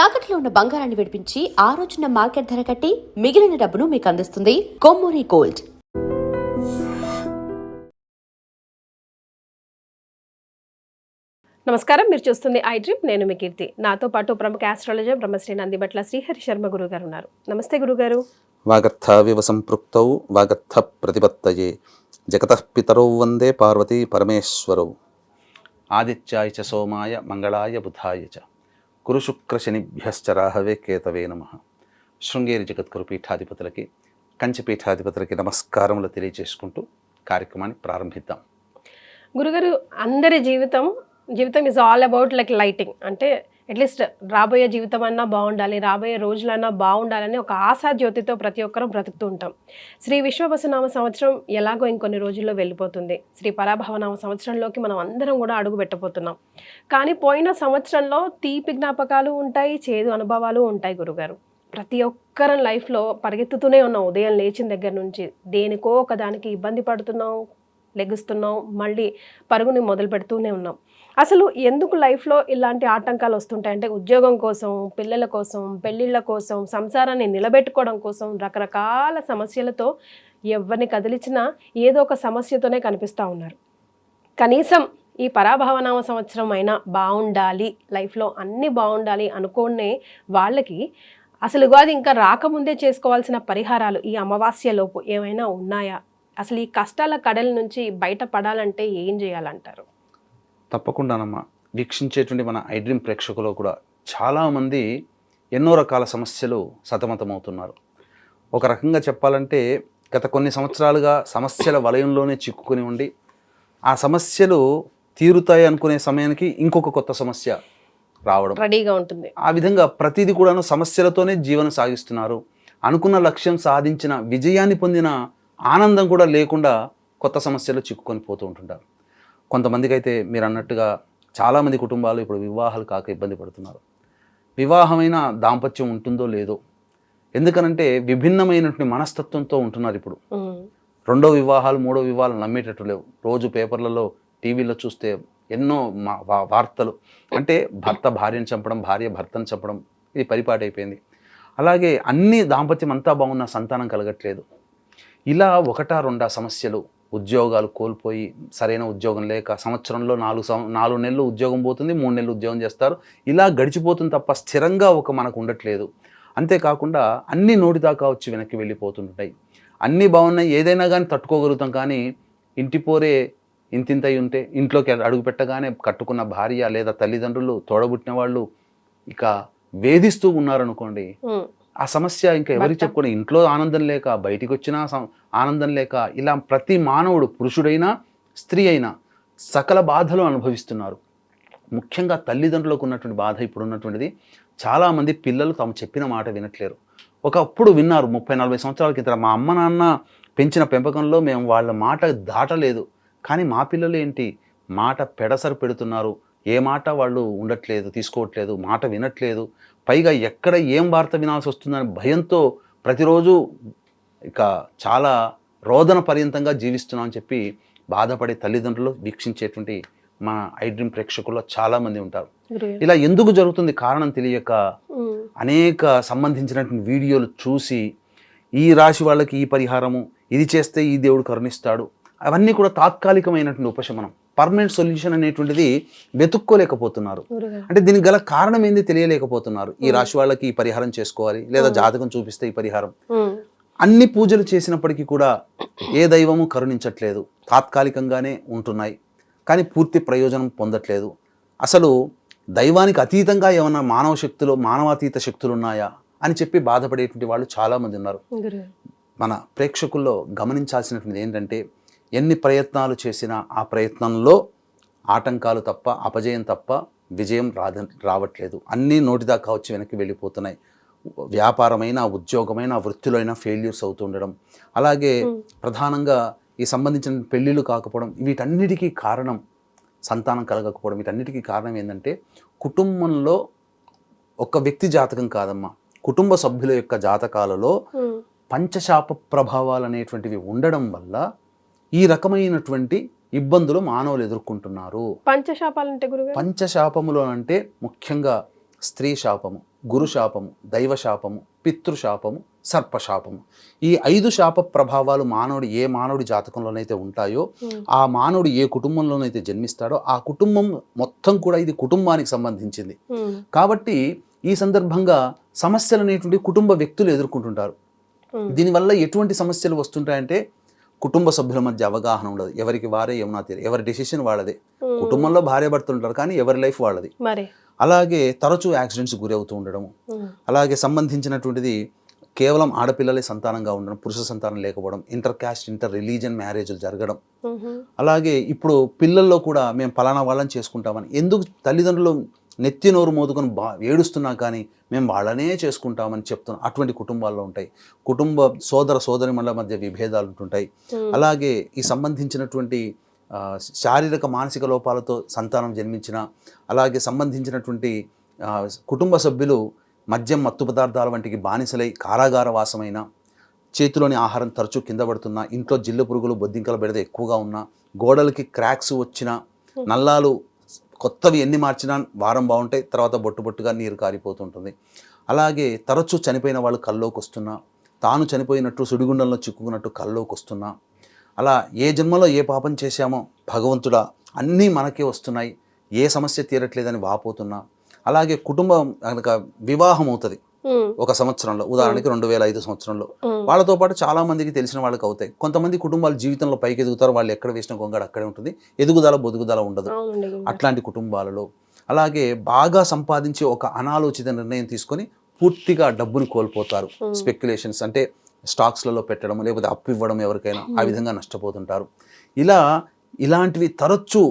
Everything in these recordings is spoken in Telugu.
తాకట్లో ఉన్న బంగారాన్ని విడిపించి ఆ రోజున మార్కెట్ ధర కట్టి మిగిలిన డబ్బును మీకు అందిస్తుంది కొమ్మూరి గోల్డ్. నమస్కారం, మీరు చూస్తుంది ఐ డ్రీమ్. నేను మీ కీర్తి. నాతో పాటు ప్రముఖ ఆస్ట్రాలజర్ బ్రహ్మశ్రీ నందిబట్ల శ్రీహరి శర్మ గురుగారు ఉన్నారు. నమస్తే గురుగారు. వాగర్థావివ సంపృక్తౌ వాగర్థ ప్రతిపత్తయే జగతః పితరౌ వందే పార్వతీ పరమేశ్వరౌ. ఆదిత్యాయ చ సోమాయ మంగళాయ బుధాయ చ గురు శుక్ర శనిభ్యశ్చ రాహవే కేతవే నమః. శృంగేరి జగద్గురు పీఠాధిపతులకి, కంచి పీఠాధిపతులకి నమస్కారములు తెలియజేసుకుంటూ కార్యక్రమాన్ని ప్రారంభిద్దాం. గురుగారు, అందరి జీవితం is all about like lighting. అంటే అట్లీస్ట్ రాబోయే జీవితం అన్నా బాగుండాలి, రాబోయే రోజులన్నా బాగుండాలని ఒక ఆశా జ్యోతితో ప్రతి ఒక్కరూ బ్రతుకుతూ ఉంటాం. శ్రీ విశ్వవసునామ సంవత్సరం ఎలాగో ఇంకొన్ని రోజుల్లో వెళ్ళిపోతుంది. శ్రీ పరాభవనామ సంవత్సరంలోకి మనం అందరం కూడా అడుగు పెట్టబోతున్నాం. కానీ పోయిన సంవత్సరంలో తీపి జ్ఞాపకాలు ఉంటాయి, చేదు అనుభవాలు ఉంటాయి గురుగారు. ప్రతి ఒక్కరం లైఫ్లో పరిగెత్తుతూనే ఉన్నాం. ఉదయం లేచిన దగ్గర నుంచి దేనికో ఒకదానికి ఇబ్బంది పడుతున్నాం, లెగుస్తున్నాం, మళ్ళీ పరుగుని మొదలు పెడుతూనే ఉన్నాం. అసలు ఎందుకు లైఫ్లో ఇలాంటి ఆటంకాలు వస్తుంటాయి అంటే ఉద్యోగం కోసం, పిల్లల కోసం, పెళ్ళిళ్ళ కోసం, సంసారాన్ని నిలబెట్టుకోవడం కోసం రకరకాల సమస్యలతో ఎవరిని కదిలించినా ఏదో ఒక సమస్యతోనే కనిపిస్తూ ఉన్నారు. కనీసం ఈ పరాభవనామ సంవత్సరం అయినా బాగుండాలి, లైఫ్లో అన్నీ బాగుండాలి అనుకోనే వాళ్ళకి అసలు ఉగాది ఇంకా రాకముందే చేసుకోవాల్సిన పరిహారాలు ఈ అమావాస్యలోపు ఏమైనా ఉన్నాయా? అసలు ఈ కష్టాల కడల నుంచి బయటపడాలంటే ఏం చేయాలంటారు? తప్పకుండానమ్మా. వీక్షించేటువంటి మన ఐ డ్రీమ్ ప్రేక్షకులు కూడా చాలామంది ఎన్నో రకాల సమస్యలు సతమతమవుతున్నారు. ఒక రకంగా చెప్పాలంటే గత కొన్ని సంవత్సరాలుగా సమస్యల వలయంలోనే చిక్కుకొని ఉండి ఆ సమస్యలు తీరుతాయి అనుకునే సమయానికి ఇంకొక కొత్త సమస్య రావడం రెడీగా ఉంటుంది. ఆ విధంగా ప్రతిదీ కూడాను సమస్యలతోనే జీవనం సాగిస్తున్నారు. అనుకున్న లక్ష్యం సాధించిన, విజయాన్ని పొందిన ఆనందం కూడా లేకుండా కొత్త సమస్యలు చిక్కుకొని పోతూ ఉంటుంటారు. కొంతమందికి అయితే మీరు అన్నట్టుగా చాలామంది కుటుంబాలు ఇప్పుడు వివాహాలు కాక ఇబ్బంది పడుతున్నారు. వివాహమైన దాంపత్యం ఉంటుందో లేదో, ఎందుకనంటే విభిన్నమైనటువంటి మనస్తత్వంతో ఉంటున్నారు. ఇప్పుడు రెండో వివాహాలు, మూడో వివాహాలు నమ్మేటట్టు లేవు. రోజు పేపర్లలో, టీవీలో చూస్తే ఎన్నో వార్తలు. అంటే భర్త భార్యను చంపడం, భార్య భర్తను చంపడం, ఇది పరిపాటైపోయింది. అలాగే అన్ని దాంపత్యం అంతా బాగున్న సంతానం కలగట్లేదు. ఇలా ఒకటా రెండా సమస్యలు. ఉద్యోగాలు కోల్పోయి సరైన ఉద్యోగం లేక సంవత్సరంలో 4 నెలలు ఉద్యోగం పోతుంది, 3 నెలలు ఉద్యోగం చేస్తారు. ఇలా గడిచిపోతుంది తప్ప స్థిరంగా మనకు ఉండట్లేదు. అంతేకాకుండా అన్నీ నోటి దాకా వచ్చి వెనక్కి వెళ్ళిపోతుంటాయి. అన్నీ బాగున్నాయి, ఏదైనా కానీ తట్టుకోగలుగుతాం. కానీ ఇంటి పోరే ఇంతింతై ఉంటే, ఇంట్లోకి అడుగు పెట్టగానే కట్టుకున్న భార్య లేదా తల్లిదండ్రులు, తోడబుట్టిన వాళ్ళు ఇక వేధిస్తూ ఉన్నారనుకోండి, ఆ సమస్య ఇంకా ఎవరికి చెప్పుకొని, ఇంట్లో ఆనందం లేక, బయటికి వచ్చినా ఆనందం లేక, ఇలా ప్రతి మానవుడు, పురుషుడైనా స్త్రీ అయినా సకల బాధలు అనుభవిస్తున్నారు. ముఖ్యంగా తల్లిదండ్రులకు ఉన్నటువంటి బాధ ఇప్పుడు ఉన్నటువంటిది. చాలామంది పిల్లలు తాము చెప్పిన మాట వినట్లేరు. ఒకప్పుడు విన్నారు 30-40 సంవత్సరాల కింద మా అమ్మ నాన్న పెంచిన పెంపకంలో మేము వాళ్ళ మాట దాటలేదు. కానీ మా పిల్లలు ఏంటి, మాట పెడసరి పెడుతున్నారు. ఏ మాట వాళ్ళు ఉండట్లేదు, తీసుకోవట్లేదు, మాట వినట్లేదు. పైగా ఎక్కడ ఏం వార్త వినాల్సి వస్తుందని భయంతో ప్రతిరోజు ఇక చాలా రోదన పర్యంతంగా జీవిస్తున్నాం అని చెప్పి బాధపడే తల్లిదండ్రులు వీక్షించేటువంటి మన ఐ డ్రీమ్ ప్రేక్షకుల్లో చాలామంది ఉంటారు. ఇలా ఎందుకు జరుగుతుంది కారణం తెలియక అనేక సంబంధించినటువంటి వీడియోలు చూసి, ఈ రాశి వాళ్ళకి ఈ పరిహారము, ఇది చేస్తే ఈ దేవుడు కరుణిస్తాడు, అవన్నీ కూడా తాత్కాలికమైనటువంటి ఉపశమనం, పర్మనెంట్ సొల్యూషన్ అనేటువంటిది వెతుక్కోలేకపోతున్నారు. అంటే దీనికి గల కారణం ఏంది తెలియలేకపోతున్నారు. ఈ రాశి వాళ్ళకి ఈ పరిహారం చేసుకోవాలి, లేదా జాతకం చూపిస్తే ఈ పరిహారం. అన్ని పూజలు చేసినప్పటికీ కూడా ఏ దైవము కరుణించట్లేదు, తాత్కాలికంగానే ఉంటున్నాయి. కానీ పూర్తి ప్రయోజనం పొందట్లేదు. అసలు దైవానికి అతీతంగా ఏమన్నా మానవ శక్తులు, మానవాతీత శక్తులు ఉన్నాయా అని చెప్పి బాధపడేటువంటి వాళ్ళు చాలామంది ఉన్నారు. మన ప్రేక్షకుల్లో గమనించాల్సినటువంటి ఏంటంటే, ఎన్ని ప్రయత్నాలు చేసినా ఆ ప్రయత్నంలో ఆటంకాలు తప్ప, అపజయం తప్ప విజయం రావట్లేదు. అన్నీ నోటిదాకా వచ్చి వెనక్కి వెళ్ళిపోతున్నాయి. వ్యాపారమైన, ఉద్యోగమైన, వృత్తిలో అయినా ఫెయిల్యూర్స్ అవుతుండడం, అలాగే ప్రధానంగా ఈ సంబంధించిన పెళ్ళిళ్ళు కాకపోవడం, వీటన్నిటికీ కారణం సంతానం కలగకపోవడం. వీటన్నిటికీ కారణం ఏంటంటే, కుటుంబంలో ఒక వ్యక్తి జాతకం కాదమ్మా, కుటుంబ సభ్యుల యొక్క జాతకాలలో పంచశాప ప్రభావాలు అనేటువంటివి ఉండడం వల్ల ఈ రకమైనటువంటి ఇబ్బందులు మానవులు ఎదుర్కొంటున్నారు. పంచశాపాలంటే గురుగారు? పంచశాపములు అంటే ముఖ్యంగా స్త్రీ శాపము, గురుశాపము, దైవశాపము, పితృశాపము, సర్పశాపము. ఈ 5 శాప ప్రభావాలు ఏ మానవుడి జాతకంలోనైతే ఉంటాయో, ఆ మానవుడు ఏ కుటుంబంలోనైతే జన్మిస్తాడో ఆ కుటుంబం మొత్తం కూడా ఇది కుటుంబానికి సంబంధించింది. కాబట్టి ఈ సందర్భంగా సమస్యలు అనేటువంటి కుటుంబ వ్యక్తులు ఎదుర్కొంటుంటారు. దీనివల్ల ఎటువంటి సమస్యలు వస్తుంటాయంటే, కుటుంబ సభ్యుల మధ్య అవగాహన ఉండదు, ఎవరికి వారే ఏమన్నా తెలియదు, ఎవరి డెసిషన్ వాళ్ళదే. కుటుంబంలో భార్యాభర్తలు ఉంటారు కానీ ఎవరి లైఫ్ వాళ్ళది. అలాగే తరచూ యాక్సిడెంట్స్ గురవుతూ ఉండడము, అలాగే సంబంధించినటువంటిది కేవలం ఆడపిల్లలే సంతానంగా ఉండడం, పురుష సంతానం లేకపోవడం, ఇంటర్ క్యాస్ట్ ఇంటర్ రిలీజియన్ మ్యారేజ్లు జరగడం. అలాగే ఇప్పుడు పిల్లల్లో కూడా మేము పలానా వాళ్ళని చేసుకుంటామని, ఎందుకు తల్లిదండ్రులు నెత్తి నోరు మోదుకొని ఏడుస్తున్నా కానీ మేము వాళ్ళనే చేసుకుంటామని చెప్తున్నాం, అటువంటి కుటుంబాల్లో ఉంటాయి. కుటుంబ సోదరిమణుల మధ్య విభేదాలు ఉంటుంటాయి. అలాగే ఈ సంబంధించినటువంటి శారీరక మానసిక లోపాలతో సంతానం జన్మించిన, అలాగే సంబంధించినటువంటి కుటుంబ సభ్యులు మద్యం మత్తు పదార్థాల వంటికి బానిసలై కారాగార వాసమైన, చేతిలోని ఆహారం తరచూ కింద పడుతున్నా, ఇంట్లో జిల్లు పురుగులు బొద్దింకల బెడద ఎక్కువగా ఉన్నా, గోడలకి క్రాక్స్ వచ్చినా, నల్లాలు కొత్తవి ఎన్ని మార్చినా వారం బాగుంటాయి, తర్వాత బొట్టుగా నీరు కారిపోతుంటుంది. అలాగే తరచూ చనిపోయిన వాళ్ళు కల్లోకి వస్తున్నా, తాను చనిపోయినట్టు సుడిగుండంలో చిక్కుకున్నట్టు కల్లోకి వస్తున్నా, అలా ఏ జన్మలో ఏ పాపం చేశామో భగవంతుడా అన్నీ మనకే వస్తున్నాయి, ఏ సమస్య తీరట్లేదని వాపోతున్నా. అలాగే కుటుంబం కనుక వివాహం అవుతుంది ఒక సంవత్సరంలో, ఉదాహరణకి 2005 సంవత్సరంలో, వాళ్ళతో పాటు చాలా మందికి తెలిసిన వాళ్ళకి అవుతాయి. కొంతమంది కుటుంబాలు జీవితంలో పైకి ఎదుగుతారు, వాళ్ళు ఎక్కడ వేసిన గొంగడు అక్కడే ఉంటుంది, బొదుగుదల ఉండదు అట్లాంటి కుటుంబాలలో. అలాగే బాగా సంపాదించి ఒక అనాలోచిత నిర్ణయం తీసుకొని పూర్తిగా డబ్బుని కోల్పోతారు. స్పెక్యులేషన్స్ అంటే స్టాక్స్లలో పెట్టడం, లేకపోతే అప్పు ఇవ్వడం ఎవరికైనా, ఆ విధంగా నష్టపోతుంటారు. ఇలాంటివి తరచూ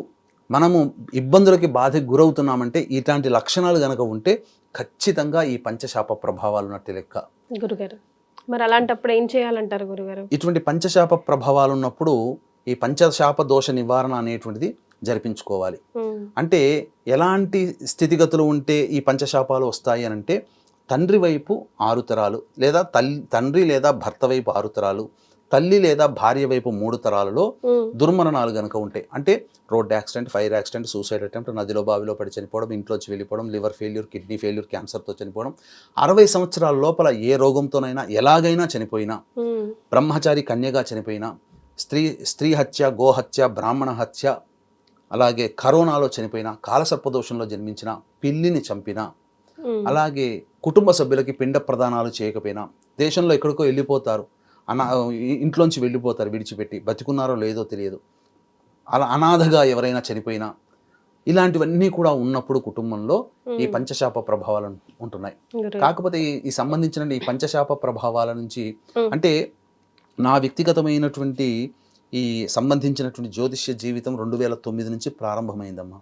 మనము ఇబ్బందులకి బాధకి గురవుతున్నామంటే, ఇట్లాంటి లక్షణాలు కనుక ఉంటే ఖచ్చితంగా ఈ పంచశాప ప్రభావాలు ఉన్నట్టు లెక్క. గురుగారు, మరి అలాంటప్పుడు ఏం చేయాలంటారు గురుగారు? ఇటువంటి పంచశాప ప్రభావాలు ఉన్నప్పుడు ఈ పంచశాప దోష నివారణ అనేటువంటిది జరిపించుకోవాలి. అంటే ఎలాంటి స్థితిగతులు ఉంటే ఈ పంచశాపాలు వస్తాయి అని అంటే, తండ్రి వైపు 6 తరాలు, లేదా తండ్రి లేదా భర్త వైపు 6 తరాలు, తల్లి లేదా భార్య వైపు 3 తరాలలో దుర్మరణాలు కనుక ఉంటాయి. అంటే road accident, fire accident, suicide attempt, నదిలో బావిలో పడి చనిపోవడం, ఇంట్లోంచి వెళ్ళిపోవడం, లివర్ ఫెయిల్యూర్, కిడ్నీ ఫెయిల్యూర్, క్యాన్సర్తో చనిపోవడం, 60 సంవత్సరాల లోపల ఏ రోగంతోనైనా ఎలాగైనా చనిపోయినా, బ్రహ్మచారి కన్యగా చనిపోయినా, స్త్రీ హత్య, గోహత్య, బ్రాహ్మణ హత్య, అలాగే కరోనాలో చనిపోయినా, కాలసర్పదోషంలో జన్మించిన, పిల్లిని చంపినా, అలాగే కుటుంబ సభ్యులకి పిండ ప్రదానాలు చేయకపోయినా, దేశంలో ఎక్కడికో వెళ్ళిపోతారు, ఇంట్లోంచి వెళ్ళిపోతారు విడిచిపెట్టి, బతికున్నారో లేదో తెలియదు, అలా అనాథగా ఎవరైనా చనిపోయినా, ఇలాంటివన్నీ కూడా ఉన్నప్పుడు కుటుంబంలో ఈ పంచశాప ప్రభావాలు ఉంటున్నాయి. కాకపోతే ఈ సంబంధించిన ఈ పంచశాప ప్రభావాల నుంచి, అంటే నా వ్యక్తిగతమైనటువంటి ఈ సంబంధించినటువంటి జ్యోతిష్య జీవితం 2009 నుంచి ప్రారంభమైందమ్మా.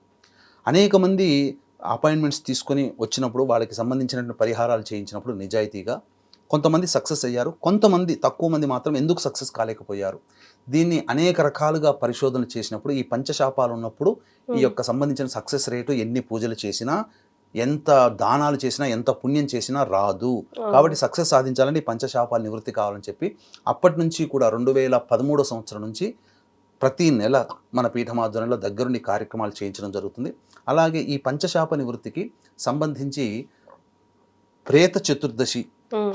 అనేక మంది అపాయింట్మెంట్స్ తీసుకొని వచ్చినప్పుడు వాళ్ళకి సంబంధించినటువంటి పరిహారాలు చేయించినప్పుడు నిజాయితీగా కొంతమంది సక్సెస్ అయ్యారు, కొంతమంది తక్కువ మంది మాత్రం ఎందుకు సక్సెస్ కాలేకపోయారు. దీన్ని అనేక రకాలుగా పరిశోధన చేసినప్పుడు ఈ పంచశాపాలు ఉన్నప్పుడు ఈ యొక్క సంబంధించిన సక్సెస్ రేటు, ఎన్ని పూజలు చేసినా, ఎంత దానాలు చేసినా, ఎంత పుణ్యం చేసినా రాదు. కాబట్టి సక్సెస్ సాధించాలంటే ఈ పంచశాపాలు నివృత్తి కావాలని చెప్పి అప్పటి నుంచి కూడా 2013 సంవత్సరం నుంచి ప్రతి నెల మన పీఠమాధ్వర్యంలో దగ్గరుండి కార్యక్రమాలు చేయించడం జరుగుతుంది. అలాగే ఈ పంచశాప నివృత్తికి సంబంధించి ప్రేత చతుర్దశి,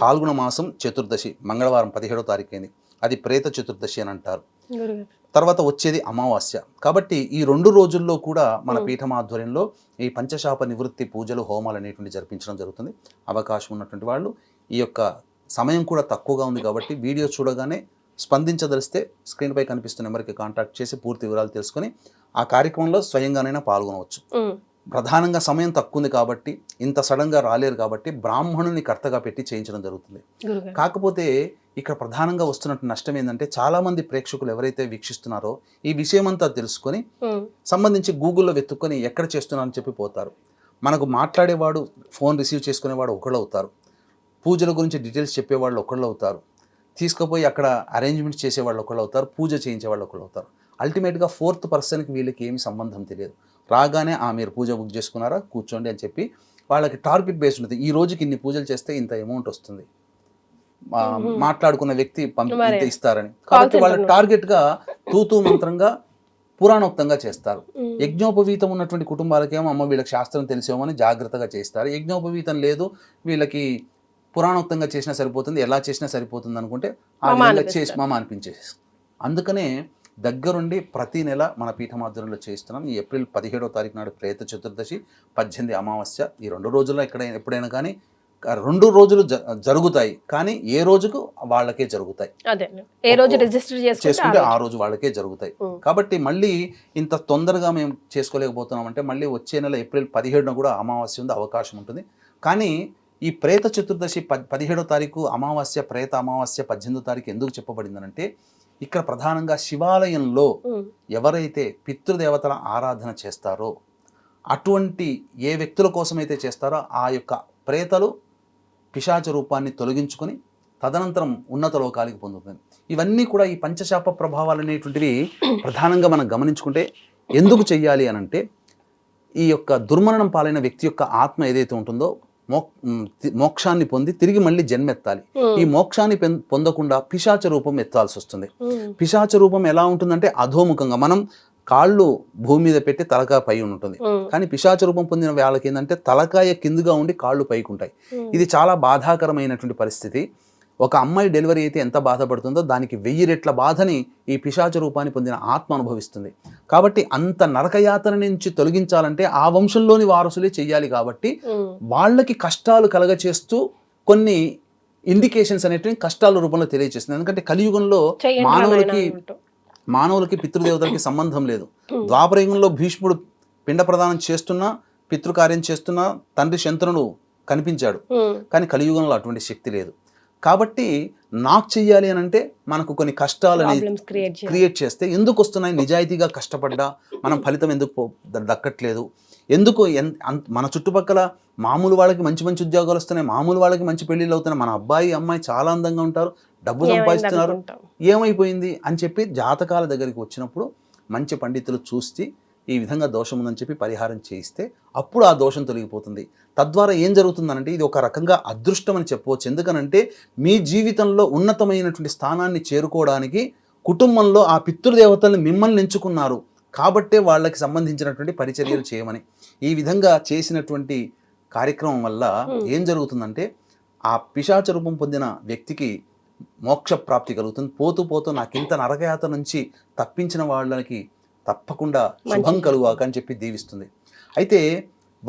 పాల్గొన మాసం చతుర్దశి, మంగళవారం 17వ తారీఖు అయింది, అది ప్రేత చతుర్దశి అని అంటారు. తర్వాత వచ్చేది అమావాస్య. కాబట్టి ఈ 2 రోజుల్లో కూడా మన పీఠమాధ్వర్యంలో ఈ పంచశాప నివృత్తి పూజలు, హోమాలు అనేటువంటి జరిపించడం జరుగుతుంది. అవకాశం ఉన్నటువంటి వాళ్ళు, ఈ యొక్క సమయం కూడా తక్కువగా ఉంది కాబట్టి వీడియో చూడగానే స్పందించదలిస్తే స్క్రీన్పై కనిపిస్తున్న నెంబర్కి కాంటాక్ట్ చేసి పూర్తి వివరాలు తెలుసుకొని ఆ కార్యక్రమంలో స్వయంగానైనా పాల్గొనవచ్చు. ప్రధానంగా సమయం తక్కువ ఉంది కాబట్టి, ఇంత సడన్గా రాలేరు కాబట్టి బ్రాహ్మణుని కర్తగా పెట్టి చేయించడం జరుగుతుంది. కాకపోతే ఇక్కడ ప్రధానంగా వస్తున్నట్టు నష్టం ఏంటంటే, చాలా మంది ప్రేక్షకులు ఎవరైతే వీక్షిస్తున్నారో ఈ విషయం అంతా తెలుసుకొని సంబంధించి గూగుల్లో వెతుక్కొని ఎక్కడ చేస్తున్నారని చెప్పి పోతారు. మనకు మాట్లాడేవాడు, ఫోన్ రిసీవ్ చేసుకునేవాడు ఒకళ్ళు అవుతారు, పూజల గురించి డీటెయిల్స్ చెప్పేవాళ్ళు ఒకళ్ళు అవుతారు, తీసుకుపోయి అక్కడ అరేంజ్మెంట్స్ చేసేవాళ్ళు ఒకళ్ళు అవుతారు, పూజ చేయించేవాళ్ళు ఒకళ్ళు అవుతారు. అల్టిమేట్గా 4th పర్సన్కి వీళ్ళకి ఏమి సంబంధం తెలియదు. రాగానే మీరు పూజ బుక్ చేసుకున్నారా, కూర్చోండి అని చెప్పి వాళ్ళకి టార్గెట్ బేస్డ్ ఉంటుంది. ఈ రోజుకి ఇన్ని పూజలు చేస్తే ఇంత అమౌంట్ వస్తుంది, మాట్లాడుకున్న వ్యక్తి ఇంత ఇస్తారని. కాబట్టి వాళ్ళ టార్గెట్గా తూతూ మంత్రంగా పురాణోక్తంగా చేస్తారు. యజ్ఞోపవీతం ఉన్నటువంటి కుటుంబాలకేమో అమ్మ వీళ్ళకి శాస్త్రం తెలిసేమని జాగ్రత్తగా చేస్తారు. యజ్ఞోపవీతం లేదు, వీళ్ళకి పురాణోక్తంగా చేసినా సరిపోతుంది, ఎలా చేసినా సరిపోతుంది అనుకుంటే ఆ విధంగా చేసి మామ అనిపించేసి. అందుకనే దగ్గరుండి ప్రతి నెల మన పీఠమాధ్వర్యంలో చేస్తున్నాం. ఈ ఏప్రిల్ 17వ తారీఖు నాడు ప్రేత చతుర్దశి, 18 అమావాస్య, ఈ 2 రోజుల్లో ఎప్పుడైనా కానీ 2 రోజులు జరుగుతాయి, కానీ ఏ రోజుకు వాళ్ళకే జరుగుతాయి. ఏ రోజు రిజిస్టర్ చేసుకుంటే ఆ రోజు వాళ్ళకే జరుగుతాయి. కాబట్టి మళ్ళీ ఇంత తొందరగా మేము చేసుకోలేకపోతున్నాం అంటే మళ్ళీ వచ్చే నెల ఏప్రిల్ 17న కూడా అమావాస్య ఉంది, అవకాశం ఉంటుంది. కానీ ఈ ప్రేత చతుర్దశి 17వ తారీఖు అమావాస్య, ప్రేత అమావాస్య 18వ తారీఖు ఎందుకు చెప్పబడిందనంటే ఇక్కడ ప్రధానంగా శివాలయంలో ఎవరైతే పితృదేవతల ఆరాధన చేస్తారో అటువంటి ఏ వ్యక్తుల కోసమైతే చేస్తారో ఆ యొక్క ప్రేతలు పిశాచ రూపాన్ని తొలగించుకొని తదనంతరం ఉన్నత లోకాలకి పొందుతుంది. ఇవన్నీ కూడా ఈ పంచశాప ప్రభావాలు అనేటువంటివి ప్రధానంగా మనం గమనించుకుంటే ఎందుకు చెయ్యాలి అనంటే ఈ యొక్క దుర్మరణం పాలైన వ్యక్తి యొక్క ఆత్మ ఏదైతే ఉంటుందో మోక్షాన్ని పొంది తిరిగి మళ్ళీ జన్మెత్తాలి. ఈ మోక్షాన్ని పొందకుండా పిశాచ రూపం ఎత్తాల్సి వస్తుంది. పిశాచ రూపం ఎలా ఉంటుందంటే అధోముఖంగా, మనం కాళ్ళు భూమి మీద పెట్టి తలకాయ పై ఉంటుంది. కానీ పిశాచ రూపం పొందిన వాళ్ళకి ఏంటంటే తలకాయ కిందుగా ఉండి కాళ్ళు పైకి ఉంటాయి. ఇది చాలా బాధాకరమైనటువంటి పరిస్థితి. ఒక అమ్మాయి డెలివరీ అయితే ఎంత బాధపడుతుందో దానికి 1000 రెట్ల బాధని ఈ పిశాచ రూపాన్ని పొందిన ఆత్మ అనుభవిస్తుంది. కాబట్టి అంత నరకయాతన నుంచి తొలగించాలంటే ఆ వంశంలోని వారసులే చెయ్యాలి. కాబట్టి వాళ్ళకి కష్టాలు కలగచేస్తూ కొన్ని ఇండికేషన్స్ అనేటివి కష్టాల రూపంలో తెలియజేస్తుంది. ఎందుకంటే కలియుగంలో మానవులకి పితృదేవతలకి సంబంధం లేదు. ద్వాపరయుగంలో భీష్ముడు పిండ ప్రదానం చేస్తున్నా, పితృకార్యం చేస్తున్నా తండ్రి శంతనుడు కనిపించాడు. కానీ కలియుగంలో అటువంటి శక్తి లేదు. కాబట్టి నాకు చెయ్యాలి అని అంటే మనకు కొన్ని కష్టాలని క్రియేట్ చేస్తే ఎందుకు వస్తున్నాయి, నిజాయితీగా కష్టపడ్డా మనం ఫలితం ఎందుకు దక్కట్లేదు, ఎందుకు మన చుట్టుపక్కల మామూలు వాళ్ళకి మంచి మంచి ఉద్యోగాలు వస్తున్నాయి, మామూలు వాళ్ళకి మంచి పెళ్ళిళ్ళు అవుతున్నాయి, మన అబ్బాయి అమ్మాయి చాలా అందంగా ఉంటారు, డబ్బు సంపాదిస్తున్నారు, ఏమైపోయింది అని చెప్పి జాతకాల దగ్గరికి వచ్చినప్పుడు మంచి పండితులు చూసి ఈ విధంగా దోషం ఉందని చెప్పి పరిహారం చేయిస్తే అప్పుడు ఆ దోషం తొలగిపోతుంది. తద్వారా ఏం జరుగుతుందనంటే ఇది ఒక రకంగా అదృష్టం అని చెప్పవచ్చు. ఎందుకనంటే మీ జీవితంలో ఉన్నతమైనటువంటి స్థానాన్ని చేరుకోవడానికి కుటుంబంలో ఆ పితృదేవతల్ని మిమ్మల్ని ఎంచుకున్నారు కాబట్టే వాళ్ళకి సంబంధించినటువంటి పరిచర్యలు చేయమని. ఈ విధంగా చేసినటువంటి కార్యక్రమం వల్ల ఏం జరుగుతుందంటే ఆ పిశాచ రూపం పొందిన వ్యక్తికి మోక్ష ప్రాప్తి కలుగుతుంది. పోతూ పోతూ నాకింత నరకయాత నుంచి తప్పించిన వాళ్ళకి తప్పకుండా శుభం కలుగాక అని చెప్పి దీవిస్తుంది. అయితే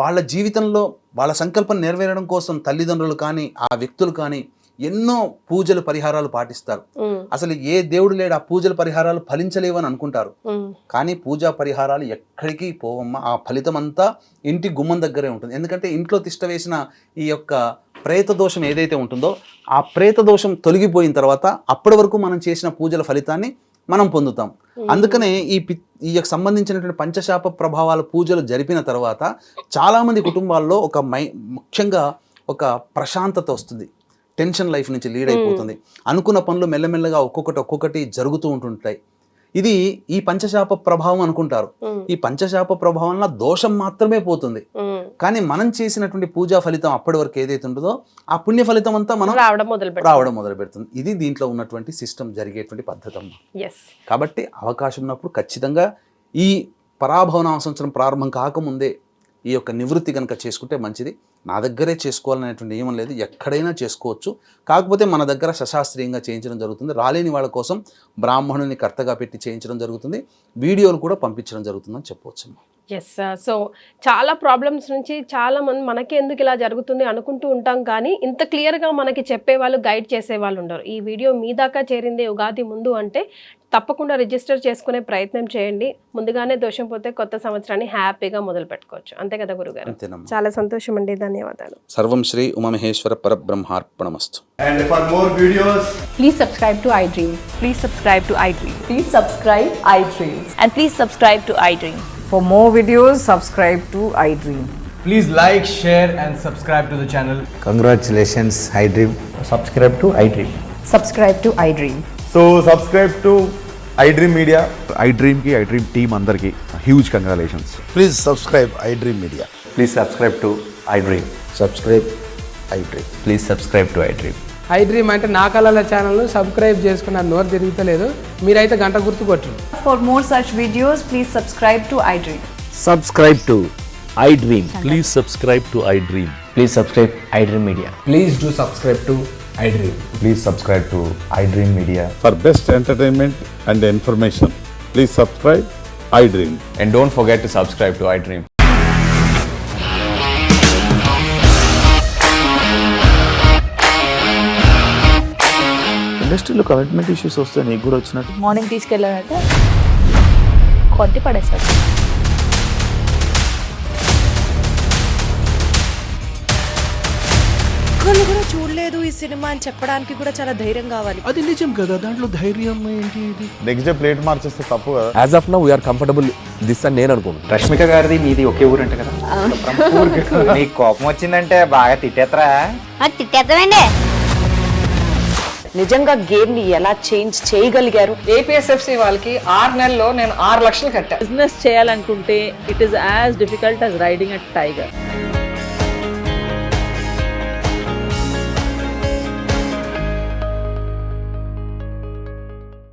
వాళ్ళ జీవితంలో వాళ్ళ సంకల్పం నెరవేరడం కోసం తల్లిదండ్రులు కానీ ఆ వ్యక్తులు కానీ ఎన్నో పూజలు పరిహారాలు పాటిస్తారు. అసలు ఏ దేవుడు లేడు, ఆ పూజల పరిహారాలు ఫలించలేవని అనుకుంటారు. కానీ పూజా పరిహారాలు ఎక్కడికి పోవమ్మా, ఆ ఫలితం అంతా ఇంటి గుమ్మం దగ్గరే ఉంటుంది. ఎందుకంటే ఇంట్లో తిష్ట వేసిన ఈ యొక్క ప్రేత దోషం ఏదైతే ఉంటుందో ఆ ప్రేత దోషం తొలగిపోయిన తర్వాత అప్పటి వరకు మనం చేసిన పూజల ఫలితాన్ని మనం పొందుతాం. అందుకనే ఈ సంబంధించినటువంటి పంచశాప ప్రభావాల పూజలు జరిపిన తర్వాత చాలామంది కుటుంబాల్లో ముఖ్యంగా ఒక ప్రశాంతత వస్తుంది. టెన్షన్ లైఫ్ నుంచి లీడ్ అయిపోతుంది. అనుకున్న పనులు మెల్లమెల్లగా ఒక్కొక్కటి జరుగుతూ ఉంటుంటాయి. ఇది ఈ పంచశాప ప్రభావం అనుకుంటారు. ఈ పంచశాప ప్రభావంలో దోషం మాత్రమే పోతుంది. కానీ మనం చేసినటువంటి పూజా ఫలితం అప్పటి వరకు ఏదైతే ఉంటుందో ఆ పుణ్య ఫలితం అంతా మనం రావడం మొదలు పెడుతుంది. ఇది దీంట్లో ఉన్నటువంటి సిస్టమ్ జరిగేటువంటి పద్ధతి అమ్మా. కాబట్టి అవకాశం ఉన్నప్పుడు ఖచ్చితంగా ఈ పరాభవనామ సంవత్సరం ప్రారంభం కాకముందే ఈ యొక్క నివృత్తి కనుక చేసుకుంటే మంచిది. నా దగ్గరే చేసుకోవాలనేటువంటి నియమం లేదు, ఎక్కడైనా చేసుకోవచ్చు. కాకపోతే మన దగ్గర సశాస్త్రీయంగా చేయించడం జరుగుతుంది. రాలేని వాళ్ళ కోసం బ్రాహ్మణుని కర్తగా పెట్టి చేయించడం జరుగుతుంది. వీడియోలు కూడా పంపించడం జరుగుతుందని చెప్పవచ్చు. ఎస్, సో చాలా ప్రాబ్లమ్స్ నుంచి చాలా మంది మనకి ఎందుకు ఇలా జరుగుతుంది అనుకుంటూ ఉంటాం, కానీ ఇంత క్లియర్గా మనకి చెప్పేవాళ్ళు గైడ్ చేసేవాళ్ళు ఉండరు. ఈ వీడియో మీ దాకా చేరింది ఉగాది ముందు అంటే తప్పకుండా రిజిస్టర్ చేసుకునే ప్రయత్నం చేయండి. ముందుగానే దోషం పోతే కొత్త సంవత్సరాన్ని హ్యాపీగా మొదలు పెట్టుకోవచ్చు. అంతే కదా గురుగారు? చాలా సంతోషం అండి, ధన్యవాదాలు. సర్వం శ్రీ ఉమామహేశ్వర పరబ్రహ్మార్పణమస్తు. And for more videos, please subscribe to iDream. Please subscribe to iDream. Please subscribe iDream. And please subscribe to iDream. For more videos, subscribe to iDream. please like, share and subscribe to the channel. Congratulations, iDream. Subscribe to iDream. Subscribe to iDream. So subscribe to iDream Media. iDream ki iDream team andarki huge congratulations. Please subscribe iDream Media. Please subscribe to iDream. Subscribe iDream. Please subscribe to iDream. I dream అంటే నా కళల ఛానల్ను సబ్స్క్రైబ్ చేసుకున్న నోరు తిరుగుతలేదు. మీరైతే గంట గుర్తు కొట్టండి. For more such videos, please subscribe to iDream. Subscribe to iDream. Please subscribe to iDream. Please subscribe iDream Media. Please do subscribe to iDream. Please subscribe to iDream Media. For best entertainment and information, please subscribe iDream. And don't forget to subscribe to iDream. ఇండస్ట్రీలో కమిట్మెంట్ ఇష్యూస్ వస్తే నీకు కూడా వచ్చినట్టు మార్నింగ్ తీసుకెళ్ళాలంటే కొట్టి పడేస్తాడు. ఒక్కళ్ళు కూడా చూడలేదు ఈ సినిమా అని చెప్పడానికి కూడా చాలా ధైర్యం కావాలి. అది నిజం కదా, దాంట్లో ధైర్యం ఏంటి? ఇది నెక్స్ట్ డే ప్లేట్ మార్చేస్తే తప్పు కదా. As of now we are comfortable this అని నేను అనుకుంటున్నాను. రష్మిక గారిది మీది ఒకే ఊరు అంట కదా. నీకు కోపం వచ్చిందంటే బాగా తిట్టేత్తరా? తిట్టేద్దామండి. నిజంగా గేమ్ ని ఎలా చేంజ్ చేయగలిగారు? ఏపీఎస్ఎఫ్సి వాళ్ళకి 6 నెలల్లో నేను 6 లక్షలు కట్టా. బిజినెస్ చేయాలనుకుంటే it is as difficult as riding a tiger.